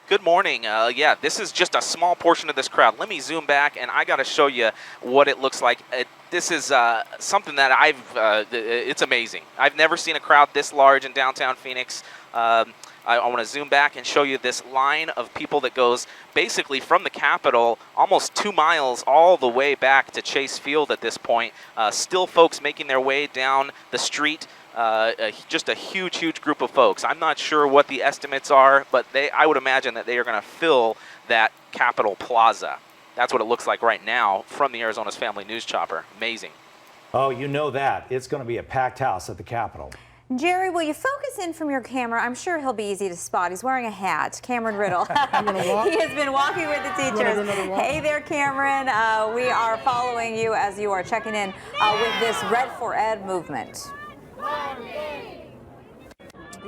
Good morning. Yeah, this is just a small portion of this crowd. Let me zoom back, and I got to show you what it looks like. This is something that it's amazing. I've never seen a crowd this large in downtown Phoenix. I want to zoom back and show you this line of people that goes basically from the Capitol almost 2 miles all the way back to Chase Field at this point. Still folks making their way down the street. Just a huge group of folks. I'm not sure what the estimates are, but I would imagine that they are going to fill that Capitol Plaza. That's what it looks like right now from the Arizona's Family News Chopper. Amazing. Oh, you know that. It's going to be a packed house at the Capitol. Jerry, will you focus in from your camera? I'm sure he'll be easy to spot. He's wearing a hat. Cameron Riddle. He has been walking with the teachers. Hey there, Cameron. We are following you as you are checking in with this Red for Ed movement.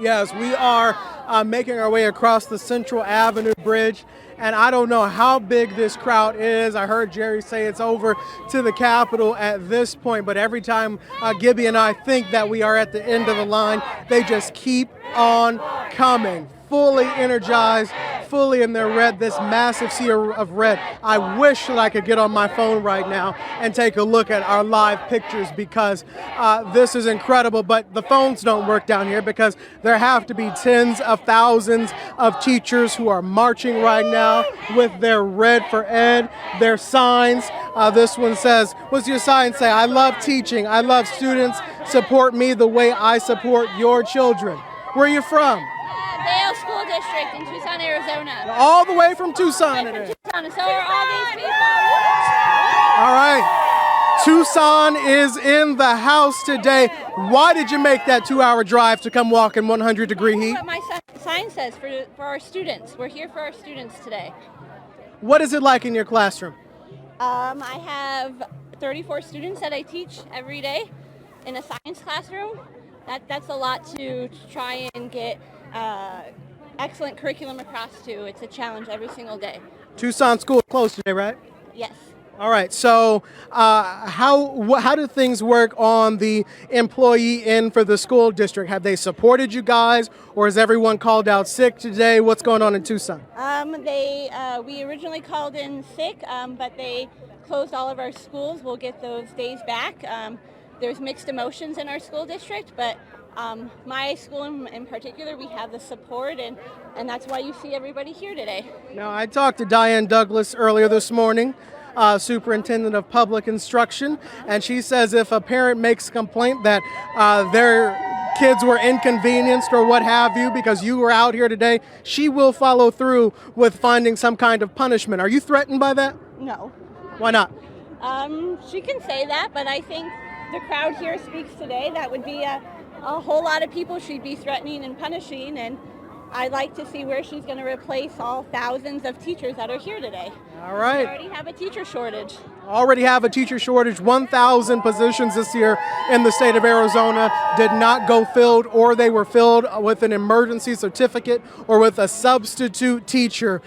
Yes, we are making our way across the Central Avenue Bridge, and I don't know how big this crowd is. I heard Jerry say it's over to the Capitol at this point, but every time Gibby and I think that we are at the end of the line, they just keep on coming. Fully energized, fully in their red, this massive sea of red. I wish that I could get on my phone right now and take a look at our live pictures because this is incredible, but the phones don't work down here because there have to be tens of thousands of teachers who are marching right now with their Red for Ed, their signs. This one says, what's your sign say? I love teaching, I love students, support me the way I support your children. Where are you from? Dale School District in Tucson, Arizona. All the way from Tucson today. Tucson, so are all these people. All right. Tucson is in the house today. Why did you make that 2-hour drive to come walk in 100-degree heat? That's what my sign says for our students. We're here for our students today. What is it like in your classroom? I have 34 students that I teach every day in a science classroom. That's a lot to try and get excellent curriculum across to. It's a challenge every single day. Tucson school is closed today, right? Yes. All right. So how do things work on the employee end for the school district? Have they supported you guys, or is everyone called out sick today? What's going on in Tucson? We originally called in sick, but they closed all of our schools. We'll get those days back. There's mixed emotions in our school district, but my school in particular, we have the support, and that's why you see everybody here today. Now, I talked to Diane Douglas earlier this morning, Superintendent of Public Instruction, and she says if a parent makes a complaint that their kids were inconvenienced or what have you because you were out here today, she will follow through with finding some kind of punishment. Are you threatened by that? No. Why not? She can say that, but I think the crowd here speaks today. That would be a whole lot of people she'd be threatening and punishing, and I'd like to see where she's going to replace all thousands of teachers that are here today. All right. We already have a teacher shortage. 1,000 positions this year in the state of Arizona did not go filled, or they were filled with an emergency certificate or with a substitute teacher.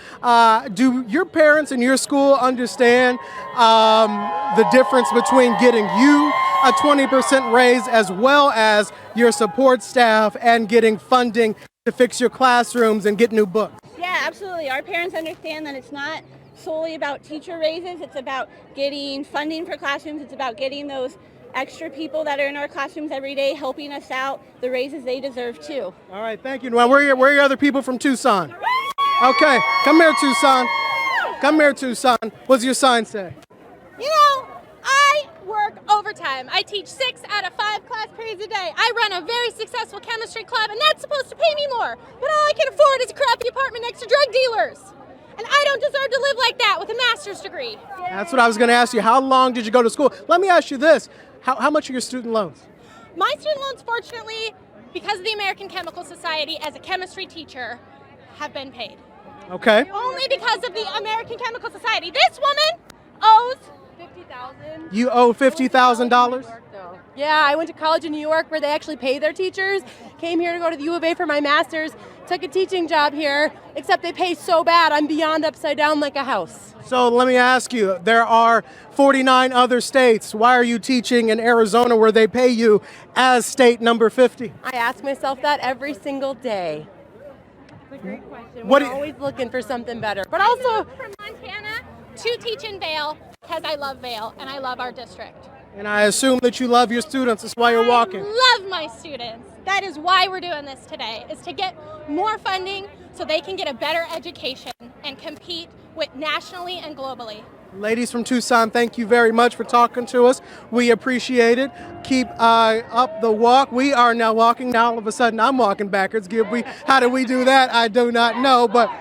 Do your parents in your school understand the difference between getting you a 20% raise as well as your support staff and getting funding to fix your classrooms and get new books? Yeah, absolutely. Our parents understand that it's not solely about teacher raises. It's about getting funding for classrooms. It's about getting those extra people that are in our classrooms every day helping us out the raises they deserve too. All right, thank you. Now, where are your other people from Tucson? Okay, come here, Tucson. Come here, Tucson. What's your sign say? You know, I work overtime. I teach 6 out of 5 class periods a day. I run a very successful chemistry club, and that's supposed to pay me more. But all I can afford is a crappy apartment next to drug dealers. And I don't deserve to live like that with a master's degree. That's what I was going to ask you. How long did you go to school? Let me ask you this. How much are your student loans? My student loans, fortunately, because of the American Chemical Society as a chemistry teacher, have been paid. Okay. Only because of the American Chemical Society. This woman owes $50,000. You owe $50,000? Yeah, I went to college in New York where they actually pay their teachers. Came here to go to the U of A for my master's. Took a teaching job here, except they pay so bad I'm beyond upside down like a house. So let me ask you, there are 49 other states. Why are you teaching in Arizona where they pay you as state number 50? I ask myself that every single day. That's a great question. What We're do you- always looking for something better. But also, From Montana to teach in Vail because I love Vail and I love our district. And I assume that you love your students. That's why you're walking. I love my students. That is why we're doing this today, is to get more funding so they can get a better education and compete with nationally and globally. Ladies from Tucson, thank you very much for talking to us. We appreciate it. Keep up the walk. We are now walking. Now all of a sudden I'm walking backwards. How do we do that? I do not know, but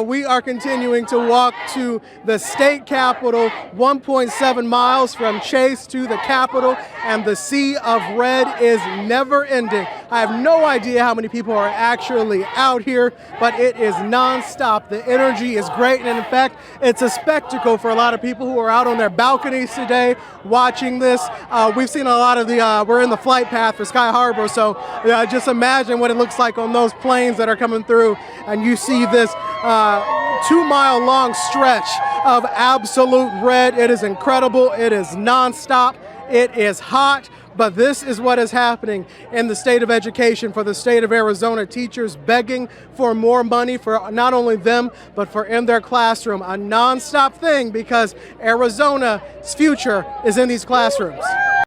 we are continuing to walk to the state capitol, 1.7 miles from Chase to the capitol, and the sea of red is never ending. I have no idea how many people are actually out here, but it is nonstop. The energy is great, and in fact, it's a spectacle for a lot of people who are out on their balconies today watching this. We've seen a lot of we're in the flight path for Sky Harbor, so just imagine what it looks like on those planes that are coming through, and you see this 2-mile long stretch of absolute red. It is incredible. It is nonstop. It is hot. But this is what is happening in the state of education for the state of Arizona. Teachers begging for more money for not only them, but for in their classroom. A nonstop thing because Arizona's future is in these classrooms.